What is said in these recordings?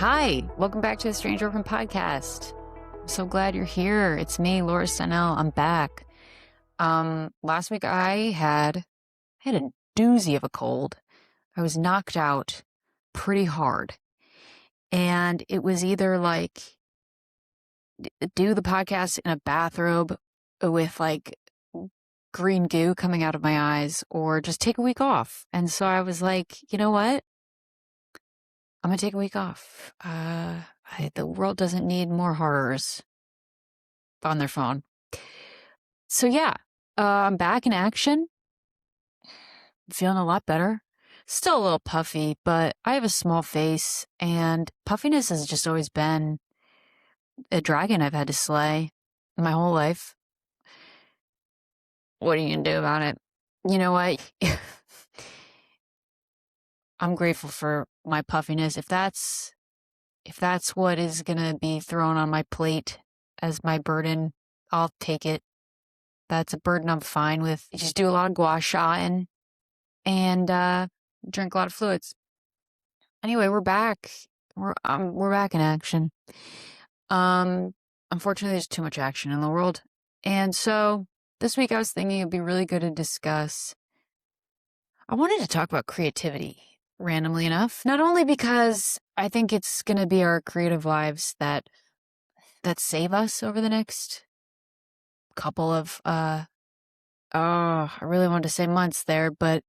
Hi, welcome back to the Strange Orphan Podcast. I'm so glad you're here. It's me, Laura Stenell. I'm back. Last week I had a doozy of a cold. I was knocked out pretty hard. And it was either like do the podcast in a bathrobe with like green goo coming out of my eyes, or just take a week off. And so I was like, you know what? I'm going to take a week off. The world doesn't need more horrors on their phone. So yeah, I'm back in action. Feeling a lot better. Still a little puffy, but I have a small face, and puffiness has just always been a dragon I've had to slay my whole life. What are you going to do about it? You know what? I'm grateful for my puffiness. If that's what is going to be thrown on my plate as my burden, I'll take it. That's a burden I'm fine with. You just do a lot of gua sha and drink a lot of fluids. Anyway, we're back. We're back in action. Unfortunately, there's too much action in the world. And so this week I was thinking it'd be really good to discuss. I wanted to talk about creativity, randomly enough. Not only because I think it's going to be our creative lives that save us over the next couple of, I really wanted to say months there, but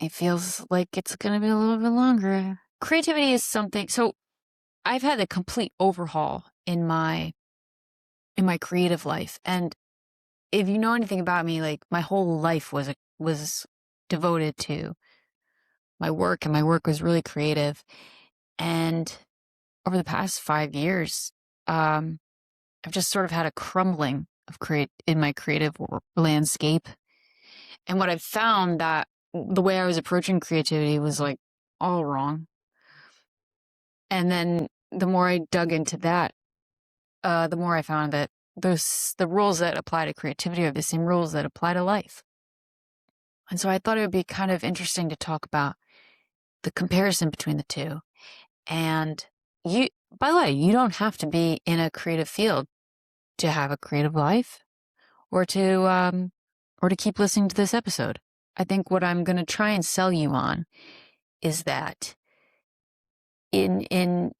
it feels like it's going to be a little bit longer. Creativity is something. So I've had a complete overhaul in my creative life. And if you know anything about me, like my whole life was devoted to my work, and my work was really creative. And over the past 5 years, I've just sort of had a crumbling of in my creative landscape. And what I've found that the way I was approaching creativity was like all wrong. And then the more I dug into that, the more I found that the rules that apply to creativity are the same rules that apply to life. And so I thought it would be kind of interesting to talk about the comparison between the two. And by the way, you don't have to be in a creative field to have a creative life, or to keep listening to this episode. I think what I'm going to try and sell you on is that in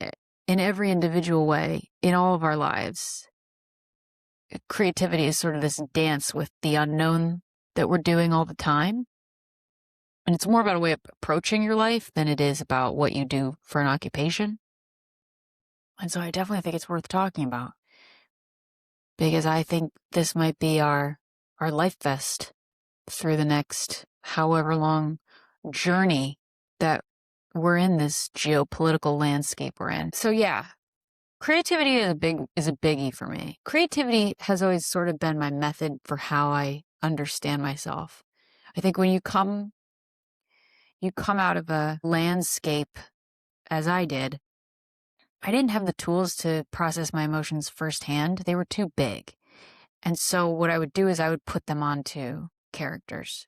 every individual way, in all of our lives, creativity is sort of this dance with the unknown that we're doing all the time. And it's more about a way of approaching your life than it is about what you do for an occupation. And so I definitely think it's worth talking about, because I think this might be our life vest through the next however long journey that we're in this geopolitical landscape we're in. So yeah, creativity is a biggie for me. Creativity has always sort of been my method for how I understand myself. I think when you come out of a landscape, as I did, I didn't have the tools to process my emotions firsthand. They were too big. And so what I would do is I would put them onto characters.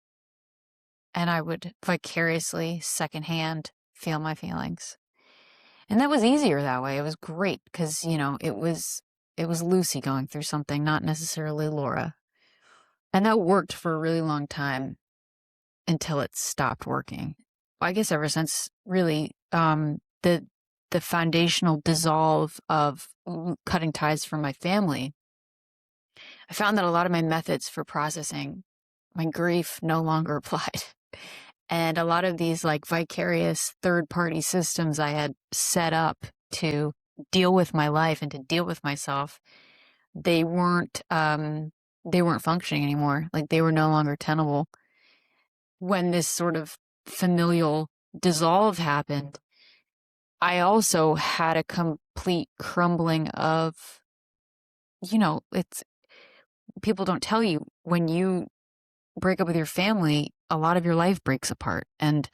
And I would vicariously, secondhand, feel my feelings. And that was easier that way. It was great because, it was Lucy going through something, not necessarily Laura. And that worked for a really long time until it stopped working. I guess ever since really the foundational dissolve of cutting ties from my family, I found that a lot of my methods for processing my grief no longer applied. And a lot of these like vicarious third-party systems I had set up to deal with my life and to deal with myself, they weren't functioning anymore. Like they were no longer tenable. When this sort of familial dissolve happened, I also had a complete crumbling of, it's, people don't tell you, when you break up with your family, a lot of your life breaks apart. And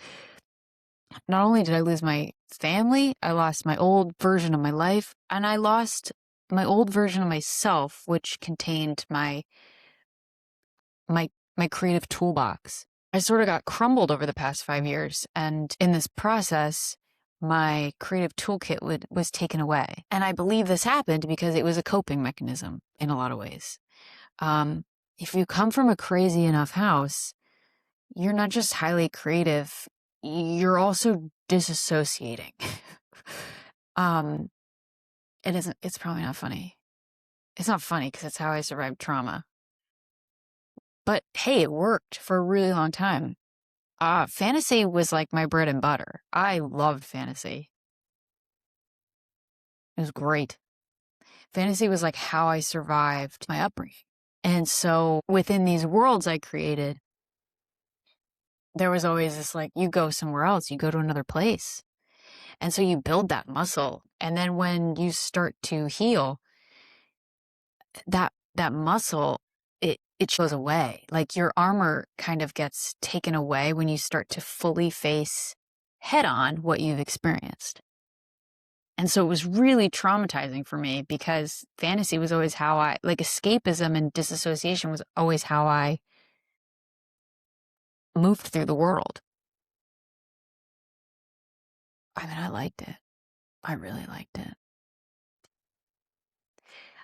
not only did I lose my family, I lost my old version of my life, and I lost my old version of myself, which contained my creative toolbox. I sort of got crumbled over the past 5 years. And in this process, my creative toolkit was taken away. And I believe this happened because it was a coping mechanism in a lot of ways. If you come from a crazy enough house, you're not just highly creative, you're also disassociating. It's probably not funny. It's not funny because it's how I survived trauma. But hey, it worked for a really long time. Fantasy was like my bread and butter. I loved fantasy. It was great. Fantasy was like how I survived my upbringing. And so within these worlds I created, there was always this like, you go somewhere else, you go to another place. And so you build that muscle. And then when you start to heal, that muscle, it shows away. Like your armor kind of gets taken away when you start to fully face head on what you've experienced. And so it was really traumatizing for me because fantasy was always how like escapism and disassociation was always how I moved through the world. I mean, I liked it. I really liked it.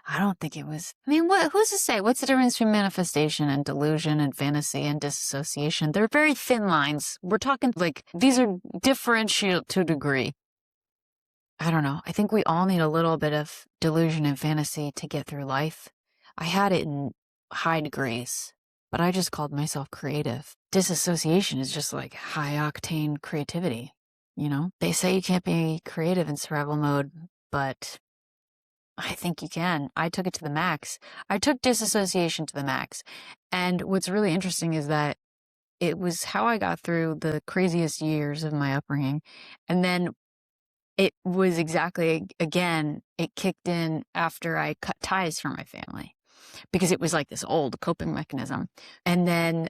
I don't think it was, I mean, who's to say? What's the difference between manifestation and delusion and fantasy and disassociation? They're very thin lines. We're talking like, these are differential to a degree. I don't know. I think we all need a little bit of delusion and fantasy to get through life. I had it in high degrees, but I just called myself creative. Disassociation is just like high octane creativity, you know? They say you can't be creative in survival mode, but I think you can. I took it to the max. I took disassociation to the max. And what's really interesting is that it was how I got through the craziest years of my upbringing. And then it was exactly, again, it kicked in after I cut ties from my family because it was like this old coping mechanism. And then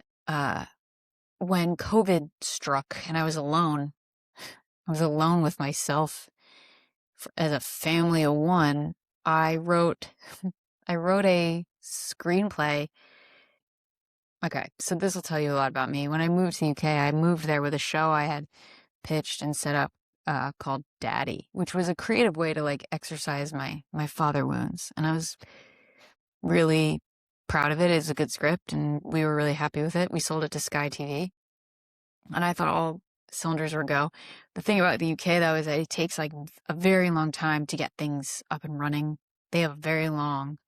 when COVID struck and I was alone with myself as a family of one. I wrote a screenplay. Okay, so this will tell you a lot about me. When I moved to the UK, I moved there with a show I had pitched and set up called Daddy, which was a creative way to like exercise my father wounds. And I was really proud of it. It's a good script and we were really happy with it. We sold it to Sky TV. And I thought all cylinders were go. The thing about the UK though is that it takes like a very long time to get things up and running. They have a very long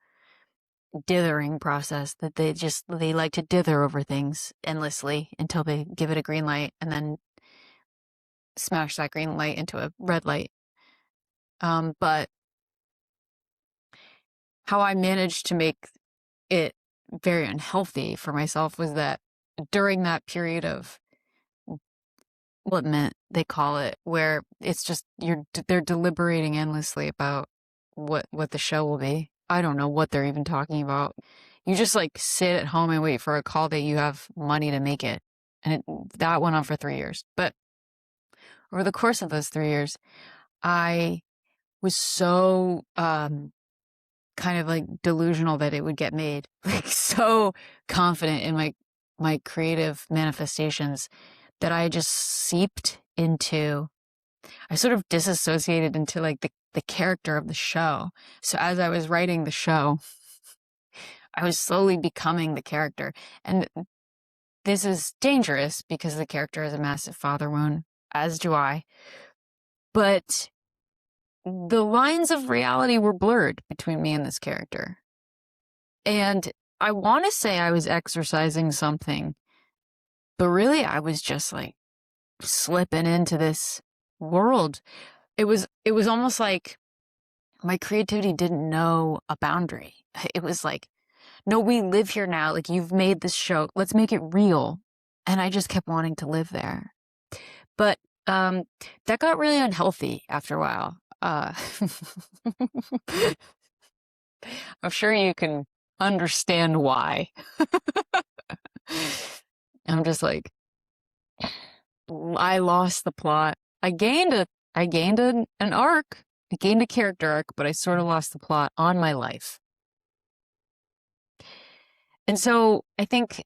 dithering process that they like to dither over things endlessly until they give it a green light and then smash that green light into a red light. But how I managed to make it very unhealthy for myself was that during that period of what meant they call it, where it's just they're deliberating endlessly about what the show will be. I don't know what they're even talking about. You just like sit at home and wait for a call that you have money to make it. And that went on for 3 years. But over the course of those 3 years, I was so kind of like delusional that it would get made. Like so confident in my creative manifestations that I just seeped into, I sort of disassociated into like the character of the show. So as I was writing the show, I was slowly becoming the character. And this is dangerous because the character has a massive father wound, as do I. But the lines of reality were blurred between me and this character. And I want to say I was exercising something, but really I was just like slipping into this world. It was almost like my creativity didn't know a boundary. It was like, no, we live here now. Like, you've made this show. Let's make it real. And I just kept wanting to live there. But that got really unhealthy after a while. I'm sure you can understand why. I'm just like, I lost the plot. I gained an arc. I gained a character arc, but I sort of lost the plot on my life. And so I think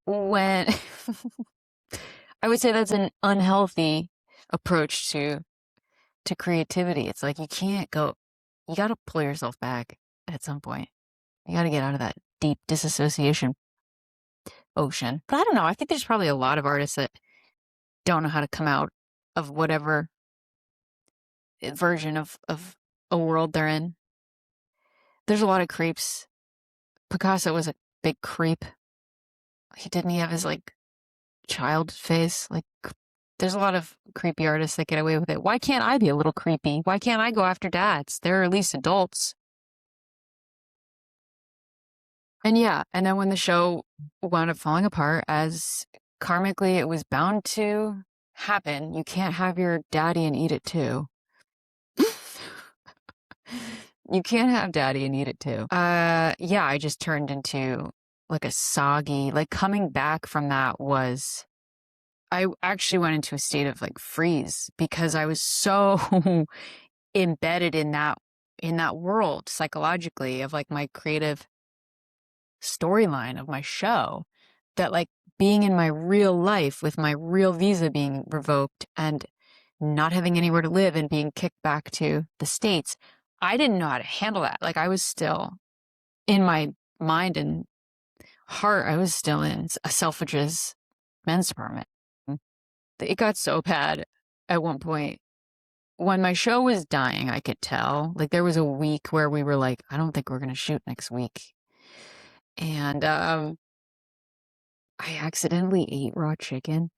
when I would say that's an unhealthy approach to to creativity. It's like you got to pull yourself back at some point. You got to get out of that deep disassociation ocean. But I don't know. I think there's probably a lot of artists that don't know how to come out of whatever version of a world they're in. There's a lot of creeps. Picasso was a big creep. He have his like child face. Like there's a lot of creepy artists that get away with it. Why can't I be a little creepy? Why can't I go after dads? They're at least adults. And yeah, and then when the show wound up falling apart, as karmically it was bound to happen, you can't have your daddy and eat it too. You can't have daddy and eat it too. Yeah, I just turned into like a soggy, like coming back from that was, I actually went into a state of like freeze because I was so embedded in that world psychologically of like my creative storyline of my show that like being in my real life with my real visa being revoked and not having anywhere to live and being kicked back to the States, I didn't know how to handle that. Like I was still in my mind and heart, I was still in a Selfridges men's department. It got so bad at one point. When my show was dying, I could tell. Like there was a week where we were like, I don't think we're going to shoot next week. And I accidentally ate raw chicken.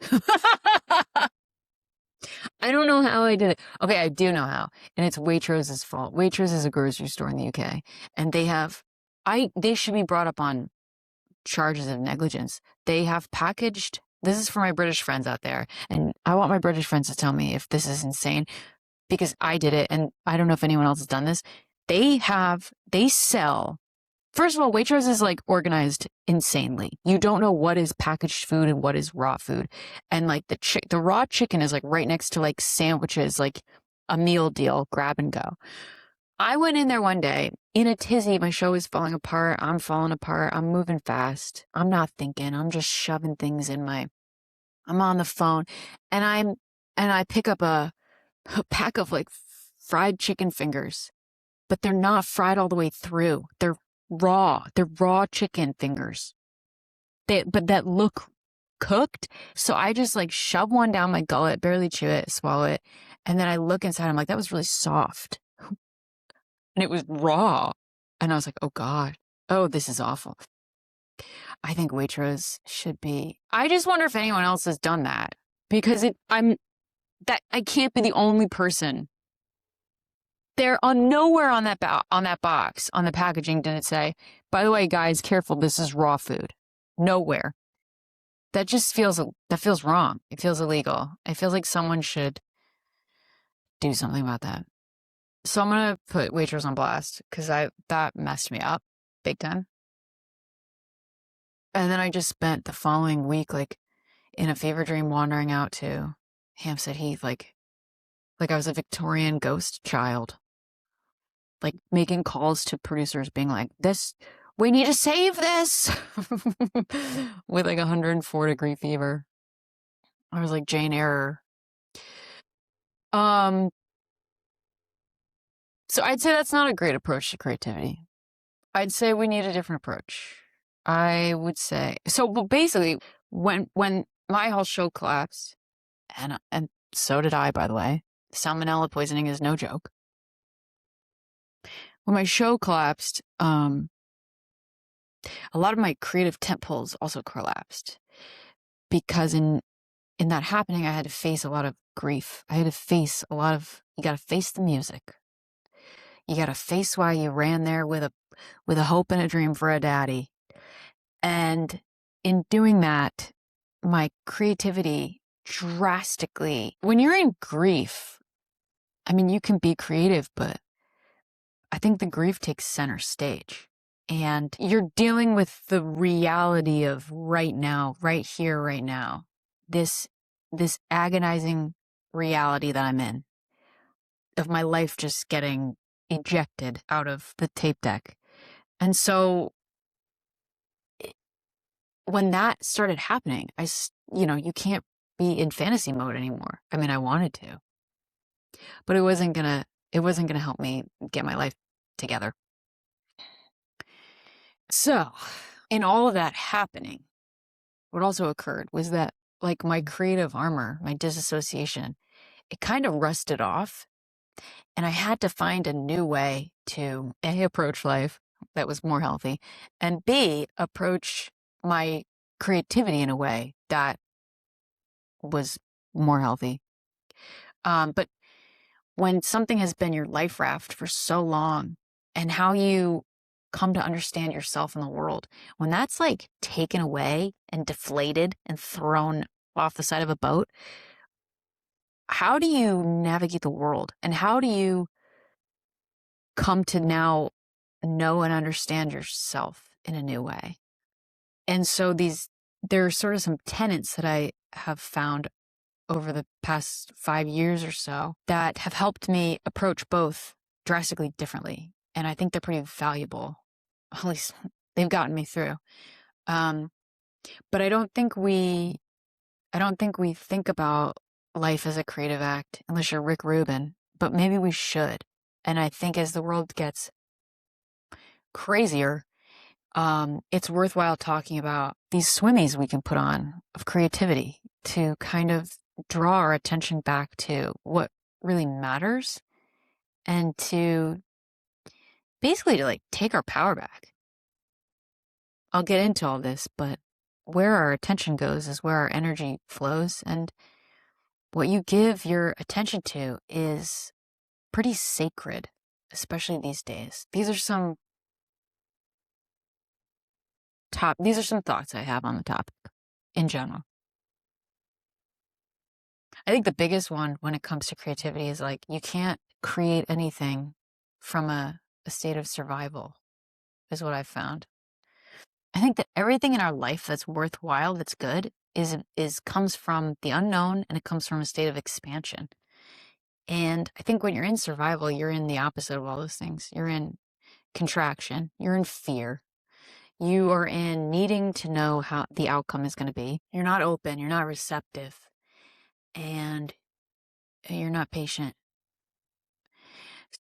I don't know how I did it. Okay, I do know how. And it's Waitrose's fault. Waitrose is a grocery store in the UK. And they should be brought up on charges of negligence. They have packaged, this is for my British friends out there. And I want my British friends to tell me if this is insane because I did it. And I don't know if anyone else has done this. They sell, first of all, Waitrose is like organized insanely. You don't know what is packaged food and what is raw food. And like the raw chicken is like right next to like sandwiches, like a meal deal, grab and go. I went in there one day in a tizzy. My show is falling apart. I'm falling apart. I'm moving fast. I'm not thinking. I'm just shoving things I'm on the phone and I pick up a pack of like fried chicken fingers, but they're not fried all the way through. They're raw chicken fingers. But that look cooked. So I just like shove one down my gullet, barely chew it, swallow it. And then I look inside. I'm like, that was really soft. And it was raw. And I was like, oh God, oh, this is awful. I think Waitrose should be, I just wonder if anyone else has done that because I can't be the only person. They're on nowhere on that box, on the packaging did it say, by the way, guys, careful, this is raw food. Nowhere. That feels wrong. It feels illegal. It feels like someone should do something about that. So I'm going to put Waitrose on blast because that messed me up big time. And then I just spent the following week like in a fever dream wandering out to Hampstead Heath like I was a Victorian ghost child. Like making calls to producers being like, we need to save this with like 104-degree fever. I was like Jane Eyre. So I'd say that's not a great approach to creativity. I'd say we need a different approach. I would say, so but basically when my whole show collapsed, and so did I, by the way, salmonella poisoning is no joke. When my show collapsed, a lot of my creative tentpoles also collapsed because in that happening, I had to face a lot of grief. I had to face you got to face the music. You got to face why you ran there with a hope and a dream for a daddy. And in doing that, my creativity drastically, when you're in grief, I mean, you can be creative, but I think the grief takes center stage. And you're dealing with the reality of right now, right here, right now. This agonizing reality that I'm in of my life just getting ejected out of the tape deck. And so when that started happening, you can't be in fantasy mode anymore. I mean, I wanted to. but it wasn't gonna help me get my life together. So, in all of that happening, what also occurred was that, like, my creative armor, my disassociation, it kind of rusted off, and I had to find a new way to A, approach life that was more healthy, and B, approach my creativity in a way that was more healthy. But when something has been your life raft for so long, and how you come to understand yourself in the world, when that's like taken away and deflated and thrown off the side of a boat, how do you navigate the world? And how do you come to now know and understand yourself in a new way? And so there are sort of some tenets that I have found over the past 5 years or so that have helped me approach both drastically differently. And I think they're pretty valuable. At least they've gotten me through. But I don't think we think about life as a creative act unless you're Rick Rubin, but maybe we should. And I think as the world gets crazier, it's worthwhile talking about these swimmies we can put on of creativity to kind of draw our attention back to what really matters, and to basically to like take our power back. I'll get into all this, but where our attention goes is where our energy flows, and what you give your attention to is pretty sacred, especially these days. These are some thoughts I have on the topic in general. I think the biggest one when it comes to creativity is like, you can't create anything from a state of survival, is what I've found. I think that everything in our life that's worthwhile, that's good, comes from the unknown, and it comes from a state of expansion. And I think when you're in survival, you're in the opposite of all those things. You're in contraction, you're in fear, you are in needing to know how the outcome is going to be. You're not open, you're not receptive, and you're not patient.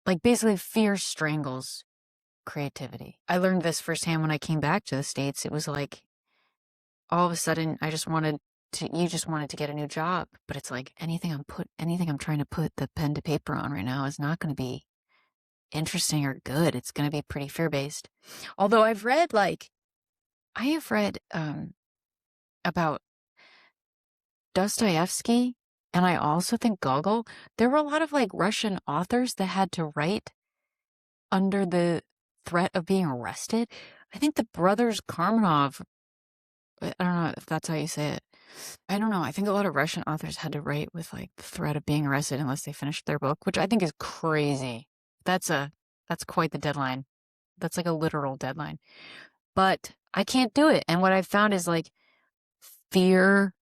Like, basically, fear strangles creativity. I learned this firsthand when I came back to the States. It was like, all of a sudden, you just wanted to get a new job. But it's like, anything I'm trying to put the pen to paper on right now is not going to be interesting or good. It's going to be pretty fear-based. Although I have read about Dostoevsky, and I also think Gogol. There were a lot of like Russian authors that had to write under the threat of being arrested. I think the brothers Karamazov, I don't know if that's how you say it. I don't know. I think a lot of Russian authors had to write with like the threat of being arrested unless they finished their book, which I think is crazy. That's quite the deadline. That's like a literal deadline. But I can't do it. And what I've found is like, fear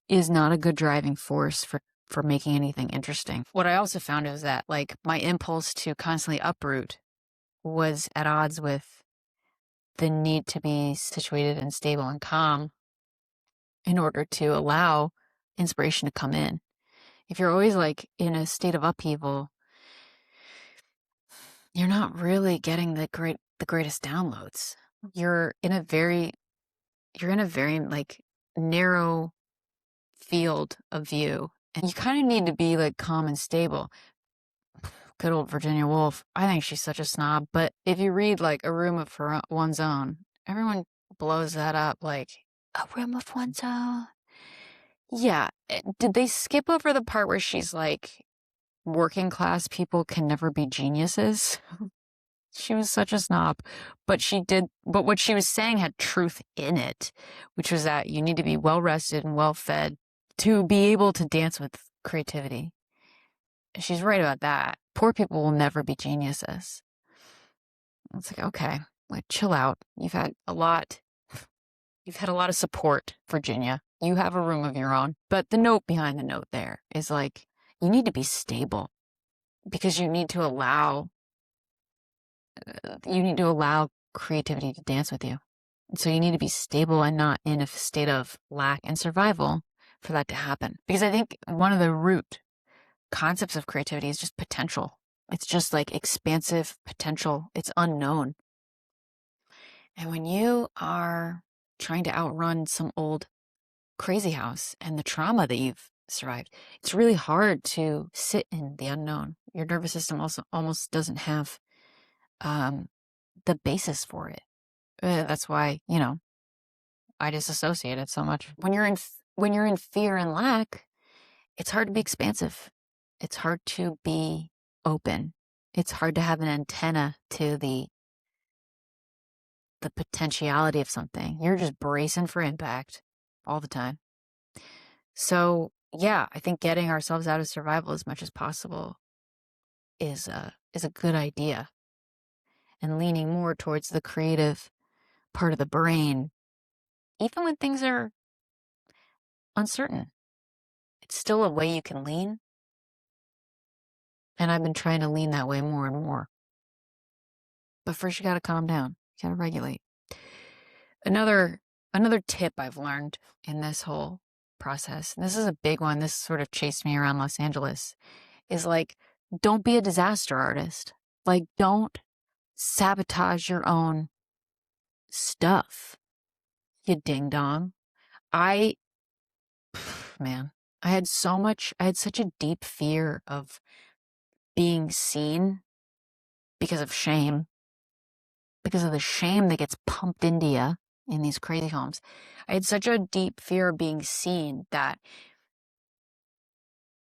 is not a good driving force for making anything interesting. What I also found is that like my impulse to constantly uproot was at odds with the need to be situated and stable and calm in order to allow inspiration to come in. If you're always like in a state of upheaval, you're not really getting the greatest downloads. You're in a very like narrow field of view, and you kind of need to be like calm and stable. Good old Virginia Woolf. I think she's such a snob, but if you read like A Room of One's Own, everyone blows that up like, a room of one's own. Yeah. Did they skip over the part where she's like, working class people can never be geniuses? She was such a snob, but what she was saying had truth in it, which was that you need to be well rested and well fed to be able to dance with creativity. She's right about that. Poor people will never be geniuses. It's like, okay, like, chill out. You've had a lot of support, Virginia. You have a room of your own. But the note behind the note there is like, you need to be stable, because you need to allow creativity to dance with you. And so you need to be stable and not in a state of lack and survival for that to happen. Because I think one of the root concepts of creativity is just potential. It's just like expansive potential. It's unknown. And when you are trying to outrun some old crazy house and the trauma that you've survived, it's really hard to sit in the unknown. Your nervous system also almost doesn't have the basis for it. That's why, I disassociated so much. When you're in fear and lack, it's hard to be expansive. It's hard to be open. It's hard to have an antenna to the potentiality of something. You're just bracing for impact all the time. So, yeah, I think getting ourselves out of survival as much as possible is a good idea. And leaning more towards the creative part of the brain, even when things are uncertain. It's still a way you can lean. And I've been trying to lean that way more and more. But first you got to calm down. You got to regulate. Another tip I've learned in this whole process, and this is a big one, this sort of chased me around Los Angeles, is like, don't be a disaster artist. Like, don't sabotage your own stuff, you ding dong. I had such a deep fear of being seen because of shame, because of the shame that gets pumped into you in these crazy homes. I had such a deep fear of being seen that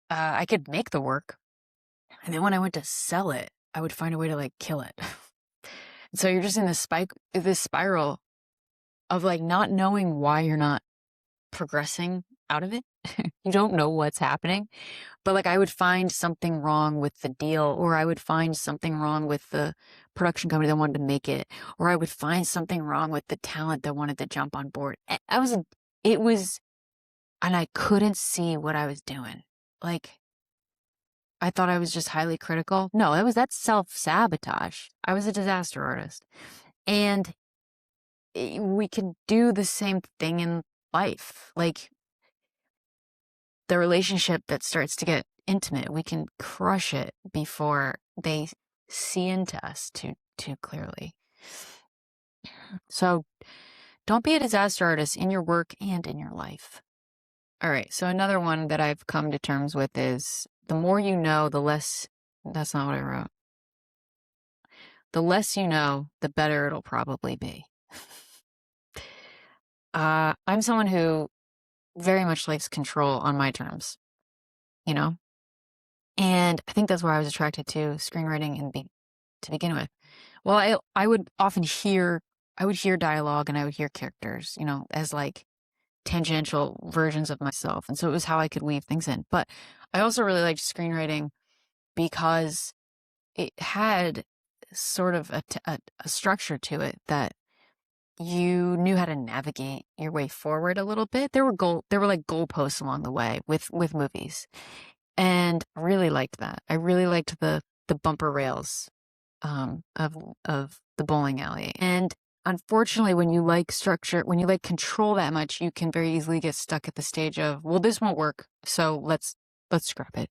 I could make the work. And then when I went to sell it, I would find a way to like kill it. So you're just in this spiral of like not knowing why you're not progressing out of it. You don't know what's happening. But like I would find something wrong with the deal, or I would find something wrong with the production company that wanted to make it, or I would find something wrong with the talent that wanted to jump on board. And I couldn't see what I was doing. Like, I thought I was just highly critical. No, that's self-sabotage. I was a disaster artist. And we can do the same thing in life. Like, the relationship that starts to get intimate, we can crush it before they see into us too clearly. So don't be a disaster artist in your work and in your life. All right, so another one that I've come to terms with is the more you know, the less, that's not what I wrote. The less you know, the better it'll probably be. I'm someone who very much likes control on my terms, And I think that's where I was attracted to screenwriting to begin with. Well, I would often hear dialogue and I would hear characters, as like tangential versions of myself. And so it was how I could weave things in. But I also really liked screenwriting because it had sort of a structure to it that you knew how to navigate your way forward a little bit. There were like goalposts along the way with movies. And I really liked that. I really liked the bumper rails of the bowling alley. And unfortunately, when you like structure, when you like control that much, you can very easily get stuck at the stage of, well, this won't work, so let's scrap it.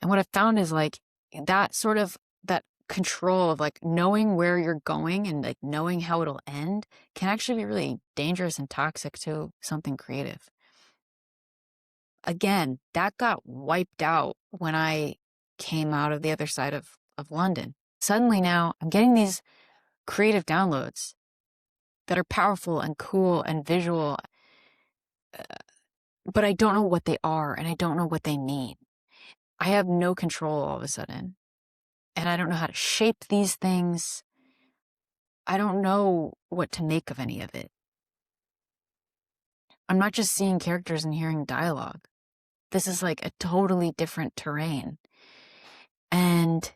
And what I found is like that control of like knowing where you're going and like knowing how it'll end can actually be really dangerous and toxic to something creative. Again, that got wiped out when I came out of the other side of London. Suddenly now I'm getting these creative downloads that are powerful and cool and visual, but I don't know what they are and I don't know what they mean. I have no control all of a sudden, and I don't know how to shape these things. I don't know what to make of any of it. I'm not just seeing characters and hearing dialogue. This is like a totally different terrain. And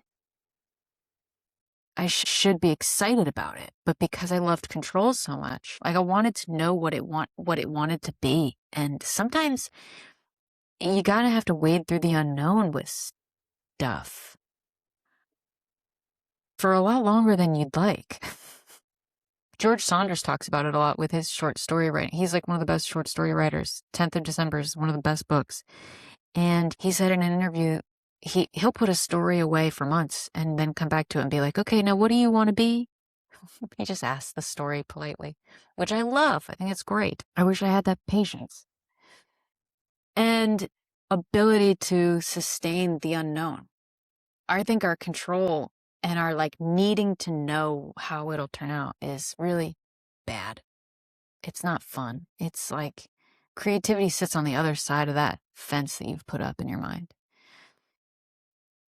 I should be excited about it, but because I loved control so much, like I wanted to know what it wanted to be. And sometimes you gotta have to wade through the unknown with stuff for a lot longer than you'd like. George Saunders talks about it a lot with his short story writing. He's like one of the best short story writers. 10th of December is one of the best books. And he said in an interview, he'll put a story away for months and then come back to it and be like, okay, now what do you want to be? He just asks the story politely, which I love. I think it's great. I wish I had that patience and ability to sustain the unknown. I think our control and our like needing to know how it'll turn out is really bad. It's not fun. It's like creativity sits on the other side of that fence that you've put up in your mind.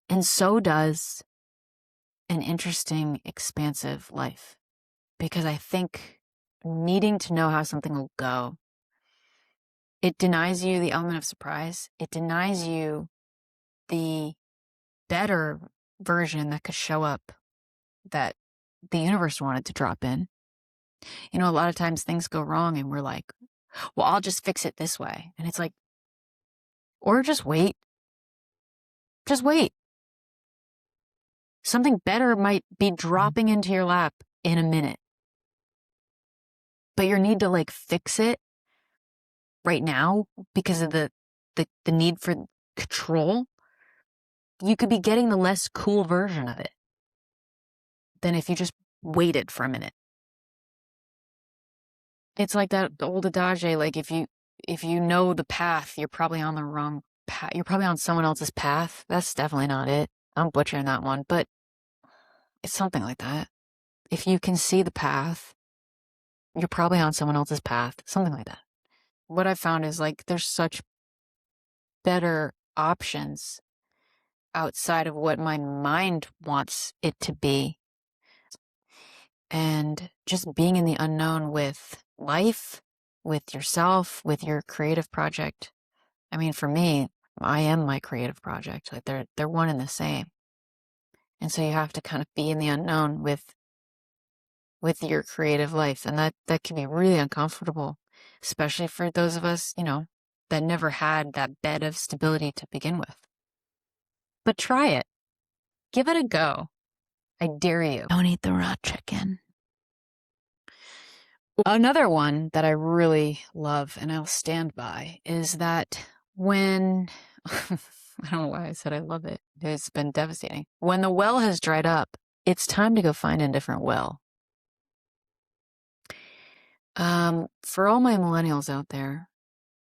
And so does an interesting, expansive life. Because I think needing to know how something will go, it denies you the element of surprise. It denies you the better version that could show up that the universe wanted to drop in. You know, a lot of times things go wrong and we're like, well, I'll just fix it this way. And it's like, or just wait. Just wait. Something better might be dropping into your lap in a minute. But your need to like fix it right now because of the need for control, you could be getting the less cool version of it than if you just waited for a minute. It's like that old adage, like if you know the path, you're probably on the wrong path. You're probably on someone else's path. That's definitely not it. I'm butchering that one, but it's something like that. If you can see the path, you're probably on someone else's path. Something like that. What I've found is like there's such better options outside of what my mind wants it to be. And just being in the unknown with life, with yourself, with your creative project. I mean, for me, I am my creative project. Like they're one and the same. And so you have to kind of be in the unknown with your creative life. And that can be really uncomfortable, especially for those of us, you know, that never had that bed of stability to begin with. But try it. Give it a go. I dare you. Don't eat the raw chicken. Another one that I really love and I'll stand by is that when, I don't know why I said I love it. It's been devastating. When the well has dried up, it's time to go find a different well. For all my millennials out there,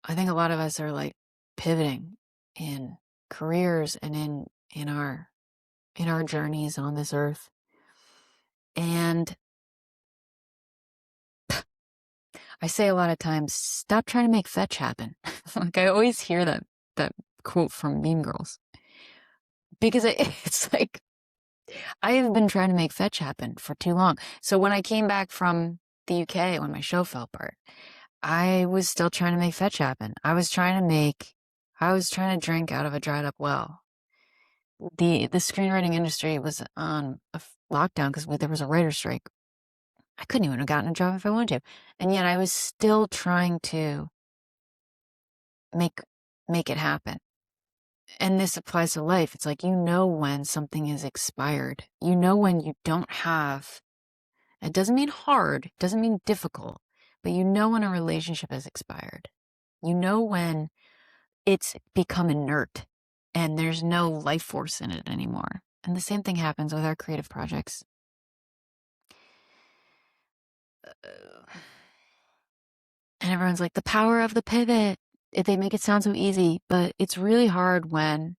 I think a lot of us are like pivoting in careers and in our journeys on this earth. And I say a lot of times, stop trying to make fetch happen. Like I always hear that quote from Mean Girls. Because it's like, I have been trying to make fetch happen for too long. So when I came back from the UK, when my show fell apart, I was still trying to make fetch happen. I was trying to drink out of a dried up well. The screenwriting industry was on a lockdown because there was a writer's strike. I couldn't even have gotten a job if I wanted to. And yet I was still trying to make it happen. And this applies to life. It's like, you know, when something is expired, you know, when you don't have, it doesn't mean hard, it doesn't mean difficult, but you know, when a relationship has expired, you know, when it's become inert and there's no life force in it anymore. And the same thing happens with our creative projects. And everyone's like, the power of the pivot. They make it sound so easy, but it's really hard when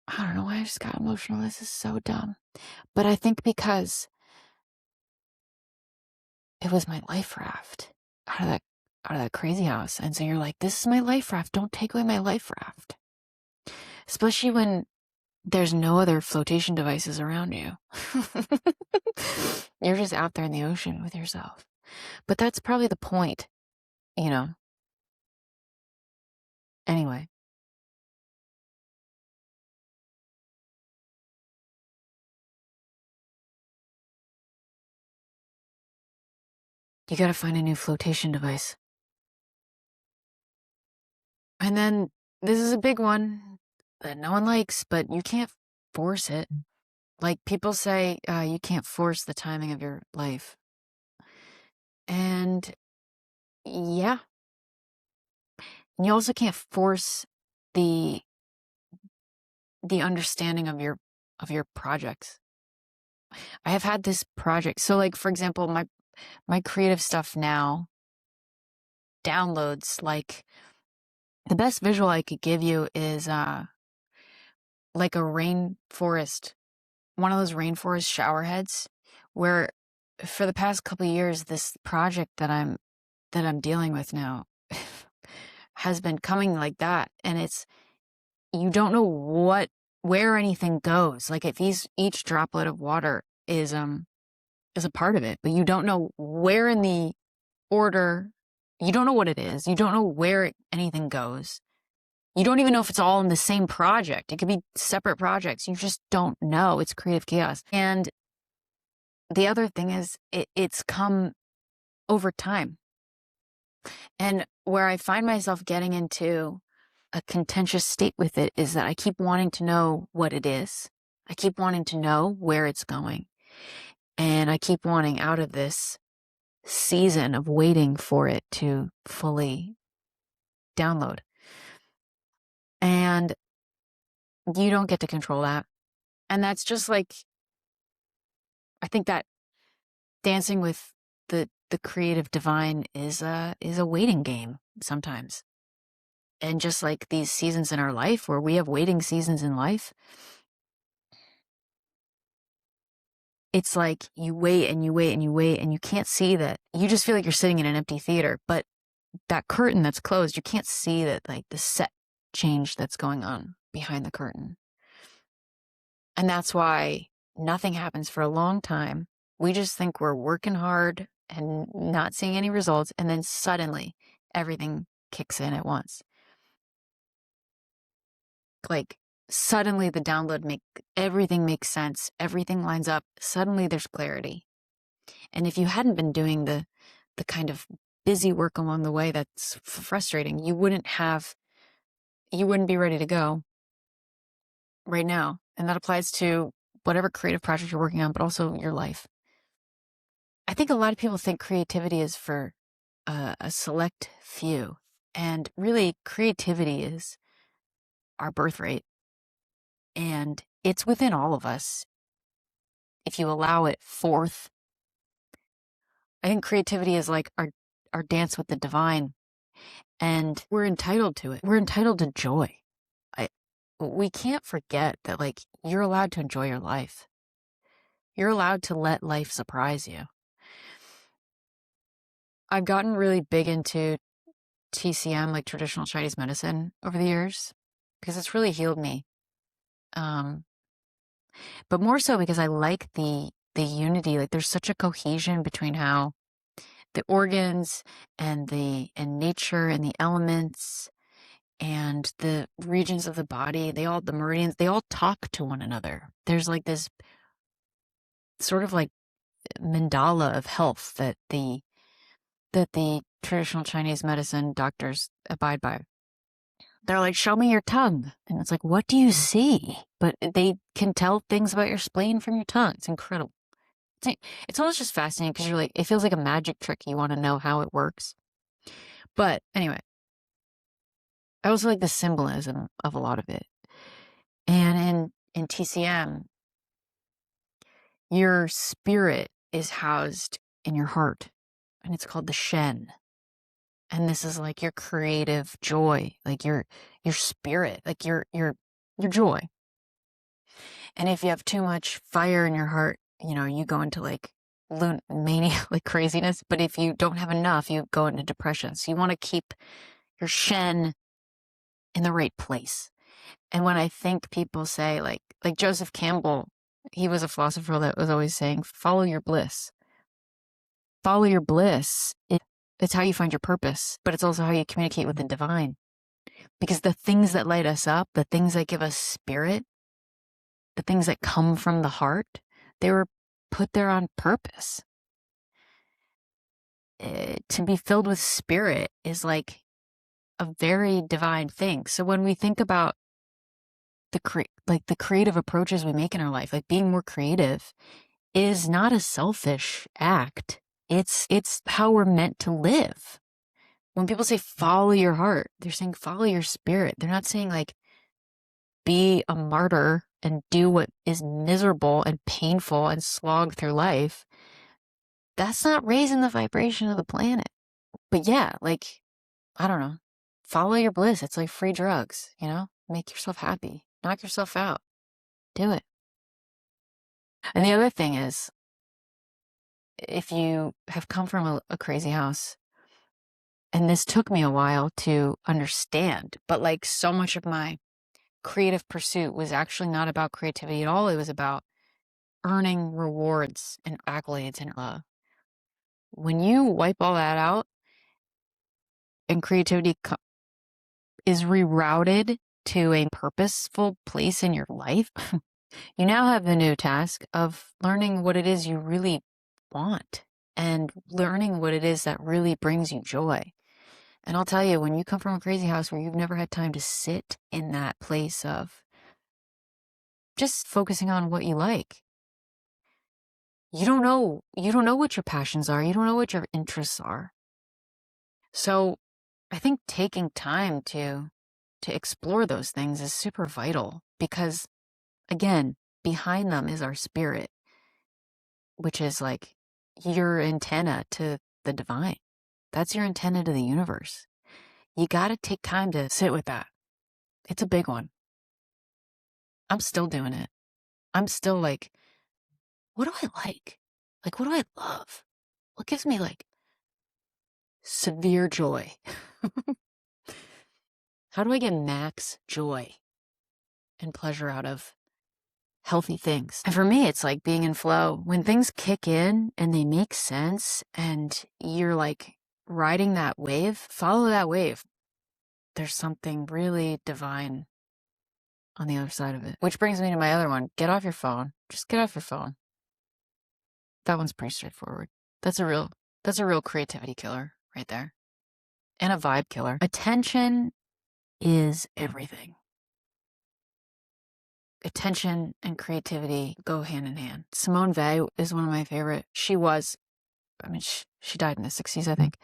I don't know why I just got emotional. This is so dumb. But I think because it was my life raft out of that crazy house. And so you're like, this is my life raft. Don't take away my life raft. Especially when there's no other flotation devices around you. You're just out there in the ocean with yourself. But that's probably the point, you know. Anyway. You gotta find a new flotation device. And then this is a big one that no one likes, but you can't force it. Like people say, you can't force the timing of your life. And Yeah. And you also can't force the understanding of your projects. I have had this project. So like, for example, my creative stuff now downloads, like the best visual I could give you is like a rainforest, one of those rainforest shower heads, where for the past couple of years, this project that I'm dealing with now has been coming like that. And it's, you don't know where anything goes. Like if each droplet of water is a part of it, but you don't know where in the order, you don't know what it is. You don't know where anything goes. You don't even know if it's all in the same project. It could be separate projects. You just don't know. It's creative chaos. And the other thing is it's come over time. And where I find myself getting into a contentious state with it is that I keep wanting to know what it is. I keep wanting to know where it's going. And I keep wanting out of this season of waiting for it to fully download. And you don't get to control that. And that's just like, I think that dancing with the creative divine is a waiting game sometimes. And just like these seasons in our life where we have waiting seasons in life, it's like you wait and you wait and you wait and you can't see that. You just feel like you're sitting in an empty theater, but that curtain that's closed, you can't see that, like the set change that's going on behind the curtain. And that's why nothing happens for a long time. We just think we're working hard and not seeing any results. And then suddenly everything kicks in at once. Like suddenly the download everything makes sense. Everything lines up. Suddenly there's clarity. And if you hadn't been doing the kind of busy work along the way that's frustrating, you wouldn't be ready to go right now. And that applies to whatever creative project you're working on, but also your life. I think a lot of people think creativity is for a select few. And really, creativity is our birthright. And it's within all of us if you allow it forth. I think creativity is like our dance with the divine. And we're entitled to it. We're entitled to joy. We can't forget that, like, you're allowed to enjoy your life. You're allowed to let life surprise you. I've gotten really big into TCM, like traditional Chinese medicine, over the years because it's really healed me. But more so because I like the unity. Like there's such a cohesion between how the organs and nature and the elements and the regions of the body, the meridians, they all talk to one another. There's like this sort of like mandala of health that the traditional Chinese medicine doctors abide by. They're like, show me your tongue. And it's like, what do you see? But they can tell things about your spleen from your tongue. It's incredible. It's almost just fascinating because you're like, it feels like a magic trick. You want to know how it works. But anyway, I also like the symbolism of a lot of it. And in TCM, your spirit is housed in your heart, and it's called the Shen. And this is like your creative joy, like your spirit, like your joy. And if you have too much fire in your heart, you go into like mania, like craziness. But if you don't have enough, you go into depression. So you want to keep your Shen in the right place. And when I think people say like Joseph Campbell, he was a philosopher that was always saying, follow your bliss. Follow your bliss. It's how you find your purpose, but it's also how you communicate with the divine. Because the things that light us up, the things that give us spirit, the things that come from the heart, they were put there on purpose. To be filled with spirit is like a very divine thing. So when we think about the creative approaches we make in our life, like being more creative is not a selfish act. It's how we're meant to live. When people say follow your heart, they're saying follow your spirit. They're not saying like be a martyr and do what is miserable and painful and slog through life. That's not raising the vibration of the planet. But yeah, like, I don't know. Follow your bliss. It's like free drugs, you know? Make yourself happy. Knock yourself out. Do it. And the other thing is, if you have come from a crazy house, and this took me a while to understand, but like so much of my creative pursuit was actually not about creativity at all. It was about earning rewards and accolades and love. When you wipe all that out and creativity is rerouted to a purposeful place in your life, you now have the new task of learning what it is you really want and learning what it is that really brings you joy. And I'll tell you, when you come from a crazy house where you've never had time to sit in that place of just focusing on what you like, you don't know what your passions are. You don't know what your interests are. So I think taking time to explore those things is super vital because, again, behind them is our spirit, which is like your antenna to the divine. That's your antenna to the universe. You got to take time to sit with that. It's a big one. I'm still doing it. I'm still like, what do I like? Like, what do I love? What gives me like severe joy? How do I get max joy and pleasure out of healthy things? And for me, it's like being in flow. When things kick in and they make sense and you're like riding that wave, follow that wave. There's something really divine on the other side of it. Which brings me to my other one. Get off your phone. Just get off your phone. That one's pretty straightforward. That's a real creativity killer right there. And a vibe killer. Attention is everything. Attention and creativity go hand in hand. Simone Weil is one of my favorite. She died in the 60s, I think.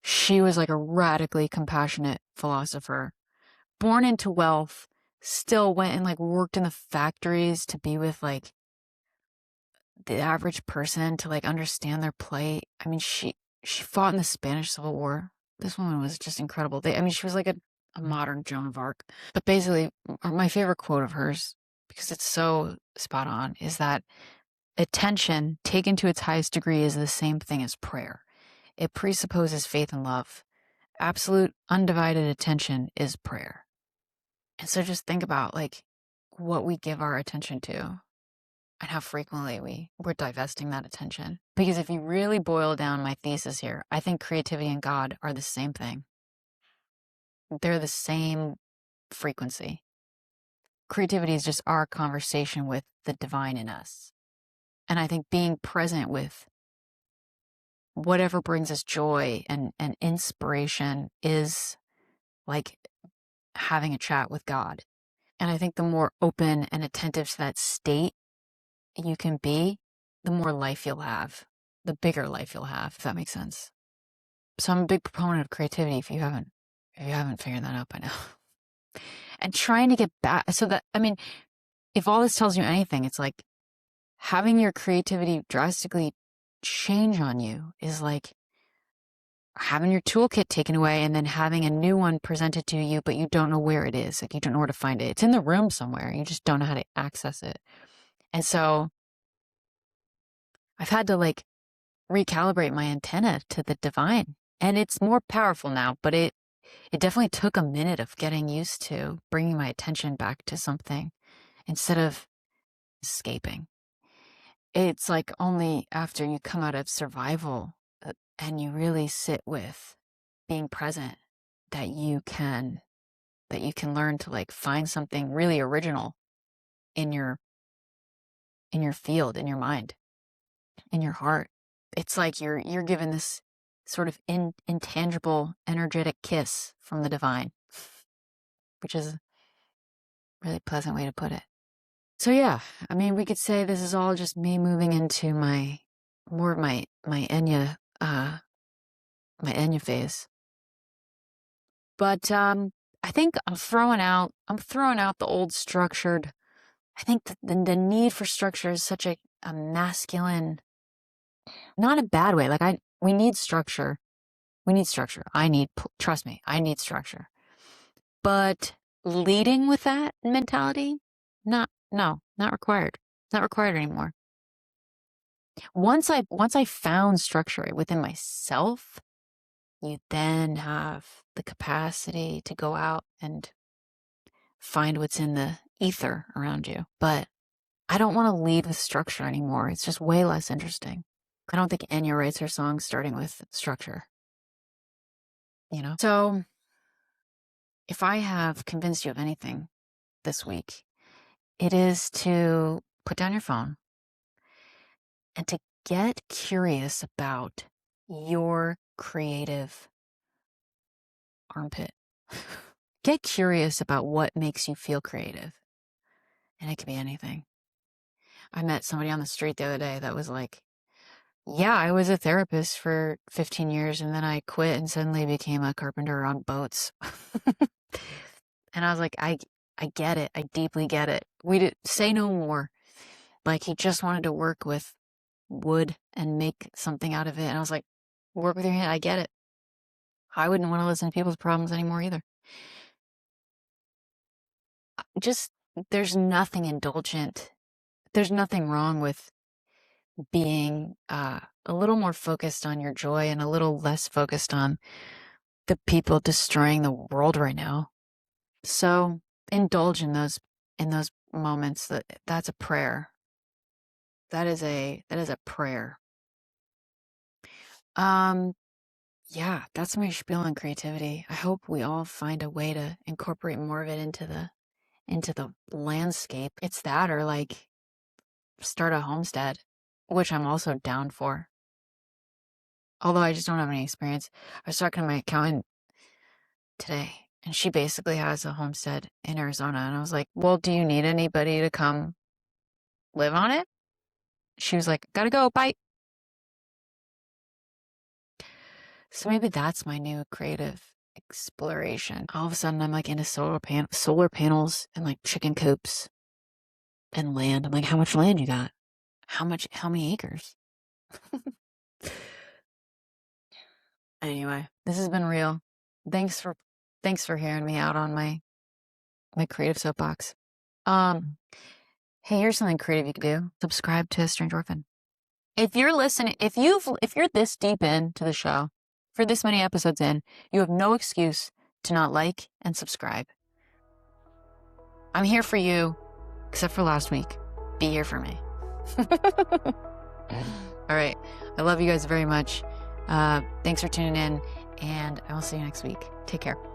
She was like a radically compassionate philosopher. Born into wealth, still went and like worked in the factories to be with like the average person to like understand their plight. I mean, she fought in the Spanish Civil War. This woman was just incredible. She was like a modern Joan of Arc. But basically, my favorite quote of hers, because it's so spot on, is that attention, taken to its highest degree, is the same thing as prayer. It presupposes faith and love. Absolute, undivided attention is prayer. And so just think about like what we give our attention to and how frequently we're divesting that attention. Because if you really boil down my thesis here, I think creativity and God are the same thing. They're the same frequency. Creativity is just our conversation with the divine in us. And I think being present with whatever brings us joy and inspiration is like having a chat with God. And I think the more open and attentive to that state you can be, the more life you'll have, the bigger life you'll have, if that makes sense. So I'm a big proponent of creativity if you haven't figured that out by now. And trying to get back, so that, I mean, if all this tells you anything, it's like having your creativity drastically change on you is like having your toolkit taken away and then having a new one presented to you, but you don't know where it is. Like you don't know where to find it. It's in the room somewhere. You just don't know how to access it. And so I've had to like recalibrate my antenna to the divine. And it's more powerful now, but it definitely took a minute of getting used to bringing my attention back to something instead of escaping. It's like only after you come out of survival and you really sit with being present that you can learn to like find something really original in your field, in your mind, in your heart. It's like you're given this sort of intangible, energetic kiss from the divine, which is a really pleasant way to put it. So yeah, I mean, we could say this is all just me moving into my Enya phase. But I think I'm throwing out the old structured. I think the need for structure is such a masculine, not a bad way. Like we need structure. We need structure. Trust me, I need structure. But leading with that mentality, not required. It's not required anymore. Once I found structure within myself, you then have the capacity to go out and find what's in the ether around you. But I don't want to lead with structure anymore. It's just way less interesting. I don't think Enya writes her songs starting with structure. You know? So if I have convinced you of anything this week, it is to put down your phone and to get curious about your creative armpit. Get curious about what makes you feel creative. And it could be anything. I met somebody on the street the other day that was like, yeah, I was a therapist for 15 years and then I quit and suddenly became a carpenter on boats. And I was like, I get it. I deeply get it. Say no more. Like he just wanted to work with wood and make something out of it. And I was like, work with your hand. I get it. I wouldn't want to listen to people's problems anymore either. There's nothing indulgent. There's nothing wrong with being a little more focused on your joy and a little less focused on the people destroying the world right now. So indulge in those moments. That's a prayer. That is a prayer. Yeah, that's my spiel on creativity. I hope we all find a way to incorporate more of it into the landscape. It's that or like start a homestead, which I'm also down for. Although I just don't have any experience. I was talking to my accountant today, and she basically has a homestead in Arizona. And I was like, well, do you need anybody to come live on it? She was like, gotta go, bye. So maybe that's my new creative exploration. All of a sudden, I'm like into solar panels and like chicken coops and land. I'm like, how much land you got? How many acres? Anyway, this has been real. Thanks for hearing me out on my creative soapbox. Hey, here's something creative you could do. Subscribe to Strange Orphan. If you're listening, if you're this deep into the show, for this many episodes in, you have no excuse to not like and subscribe. I'm here for you, except for last week. Be here for me. All right. I love you guys very much. Thanks for tuning in, and I will see you next week. Take care.